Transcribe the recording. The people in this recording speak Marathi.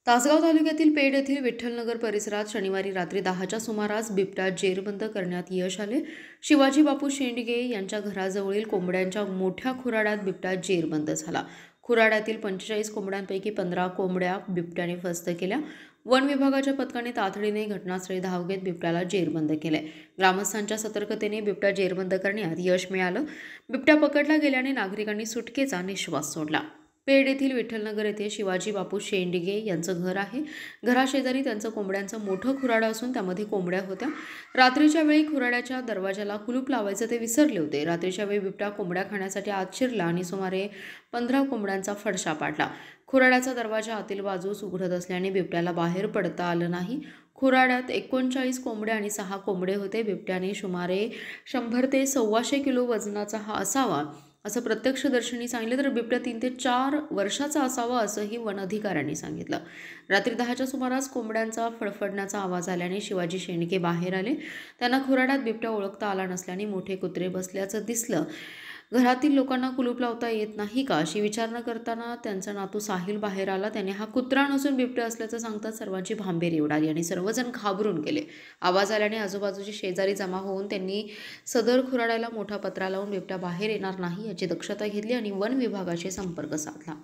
तासगाव तालुक्यातील पेड येथील विठ्ठलनगर परिसरात शनिवारी रात्री 10च्या सुमारास बिबट्या जेरबंद करण्यात यश आले। शिवाजी बापू शेंडगे यांच्या घराजवळील कोंबड्यांच्या मोठ्या खुराड्यात बिबट्या जेरबंद झाला। खुराड्यातील 45 कोंबड्यांपैकी 15 कोंबड्या बिबट्याने फस्त केल्या। वन विभागाच्या पथकाने तातडीने घटनास्थळी धाव घेत बिबट्याला जेरबंद केले। ग्रामस्थांच्या सतर्कतेने बिबट्या जेरबंद करण्यात यश मिळालं। बिबट्या पकडला गेल्याने नागरिकांनी सुटकेचा निश्वास सोडला। पेड येथील विठ्ठलनगर येथे शिवाजी बापू शेंडगे यांचं घर आहे। घराशेजारी त्यांचं कोंबड्यांचं मोठं खुराडं असून त्यामध्ये कोंबड्या होत्या। रात्रीच्या वेळी खुराड्याच्या दरवाजाला कुलूप लावायचं ते विसरले होते। रात्रीच्या वेळी बिबट्या कोंबड्या खाण्यासाठी आत शिरला आणि सुमारे 15 कोंबड्यांचा फडशा पाडला। खुराड्याचा दरवाजा आतील बाजूस उघडत असल्याने बिबट्याला बाहेर पडता आलं नाही। खुराड्यात 39 कोंबड्या आणि 6 कोंबडे होते। बिबट्याने सुमारे 100 ते 125 किलो वजनाचा हा असावा असं प्रत्यक्षदर्शींनी सांगितलं, तर बिबट्या 3 ते 4 वर्षाचा असावा असंही वन अधिकाऱ्यांनी सांगितलं। रात्री 10च्या सुमारास कोंबड्यांचा फडफडण्याचा आवाज आल्याने शिवाजी शेंडगे बाहेर आले। त्यांना खुराड्यात बिबट्या ओळखता आला नसल्याने मोठे कुत्रे बसल्याचं दिसलं। घरातील लोकांना कुलूप लावता येत नाही का अशी विचारणा करताना त्यांचा नातू साहिल बाहेर आला। त्याने हा कुत्रा नसून बिबट्या असल्याचं सांगताच सर्वांची भांबेरी उडाली आणि सर्वजण घाबरून गेले। आवाज आल्याने आजूबाजूचे शेजारी जमा होऊन त्यांनी सदर खुराड्याला मोठा पत्रा लावून बिबट्या बाहेर येणार नाही याची दक्षता घेतली आणि वन विभागाशी संपर्क साधला।